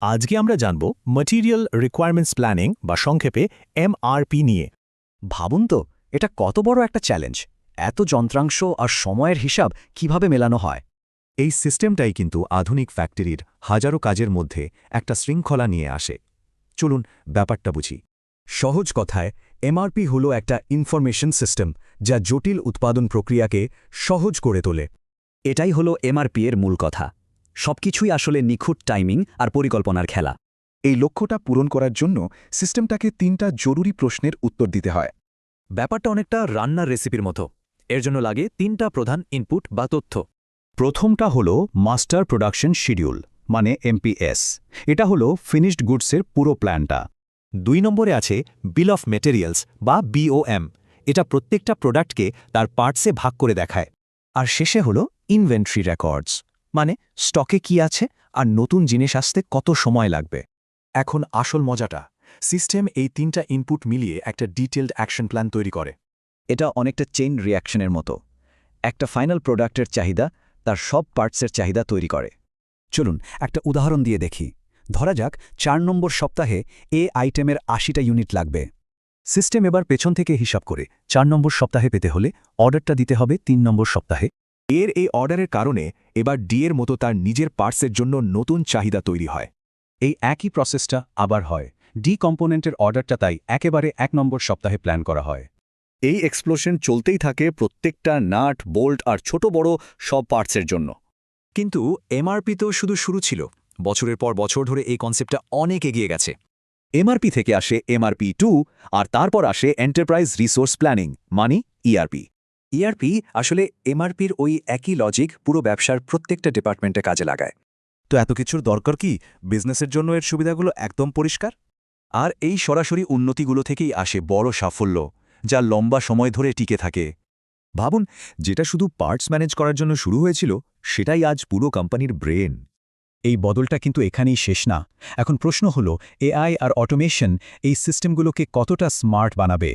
আজকে আমরা জানব ম্যাটেরিয়াল রিকোয়ারমেন্টস প্ল্যানিং বা সংক্ষেপে এমআরপি নিয়ে। ভাবুন তো, এটা কত বড় একটা চ্যালেঞ্জ। এত যন্ত্রাংশ আর সময়ের হিসাব কিভাবে মেলানো হয়? এই সিস্টেমটাই কিন্তু আধুনিক ফ্যাক্টরির হাজারো কাজের মধ্যে একটা শৃঙ্খলা নিয়ে আসে। চলুন ব্যাপারটা বুঝি। সহজ কথায়, এমআরপি হল একটা ইনফরমেশন সিস্টেম যা জটিল উৎপাদন প্রক্রিয়াকে সহজ করে তোলে। এটাই হলো এমআরপি এর মূল কথা। সবকিছুই আসলে নিখুঁত টাইমিং আর পরিকল্পনার খেলা। এই লক্ষ্যটা পূরণ করার জন্য সিস্টেমটাকে ৩টা জরুরি প্রশ্নের উত্তর দিতে হয়। ব্যাপারটা অনেকটা রান্নার রেসিপির মতো। এর জন্য লাগে ৩টা প্রধান ইনপুট বা তথ্য। প্রথমটা হলো মাস্টার প্রোডাকশন শিডিউল, মানে এমপিএস। এটা হলো ফিনিশড গুডসের পুরো প্ল্যানটা। ২ নম্বরে আছে বিল অফ মেটেরিয়ালস বা বিওএম। এটা প্রত্যেকটা প্রোডাক্টকে তার পার্টসে ভাগ করে দেখায়। আর শেষে হলো ইনভেন্টরি রেকর্ডস, মানে স্টকে কি আছে আর নতুন জিনিস আসতে কত সময় লাগবে। এখন আসল মজাটা, সিস্টেম এই ৩টা ইনপুট মিলিয়ে একটা ডিটেলড অ্যাকশন প্ল্যান তৈরি করে। এটা অনেকটা চেইন রিয়াকশনের মতো। একটা ফাইনাল প্রোডাক্টের চাহিদা তার সব পার্টসের চাহিদা তৈরি করে। চলুন একটা উদাহরণ দিয়ে দেখি। ধরা যাক ৪ নম্বর সপ্তাহে এ আইটেমের ৮০টা ইউনিট লাগবে। সিস্টেম এবার পেছন থেকে হিসাব করে ৪ নম্বর সপ্তাহে পেতে হলে অর্ডারটা দিতে হবে ৩ নম্বর সপ্তাহে। এর এই অর্ডারের কারণে এবার ডি এর মতো তার নিজের পার্টসের জন্য নতুন চাহিদা তৈরি হয়। এই একই প্রসেসটা আবার হয়। ডি কম্পোনেন্টের অর্ডারটা তাই একেবারে ১ নম্বর সপ্তাহে প্ল্যান করা হয়। এই এক্সপ্লোশন চলতেই থাকে প্রত্যেকটা নাট, বোল্ট আর ছোট বড় সব পার্টসের জন্য। কিন্তু এমআরপি তো শুধু শুরু ছিল। বছরের পর বছর ধরে এই কনসেপ্টটা অনেক এগিয়ে গেছে। এমআরপি থেকে আসে এমআরপি2, আর তারপর আসে এন্টারপ্রাইজ রিসোর্স প্ল্যানিং, মানে ইআরপি। ইআরপি আসলে এমআরপির ওই একই লজিক পুরো ব্যবসার প্রত্যেকটা ডিপার্টমেন্টে কাজে লাগায়। তো এত কিছুর দরকার কি? বিজনেসের জন্য এর সুবিধাগুলো একদম পরিষ্কার। আর এই সরাসরি উন্নতিগুলো থেকেই আসে বড় সাফল্য, যা লম্বা সময় ধরে টিকে থাকে। ভাবুন, যেটা শুধু পার্টস ম্যানেজ করার জন্য শুরু হয়েছিল, সেটাই আজ পুরো কোম্পানির ব্রেন। এই বদলটা কিন্তু এখানেই শেষ না। এখন প্রশ্ন হলো, এআই আর অটোমেশন এই সিস্টেমগুলোকে কতটা স্মার্ট বানাবে।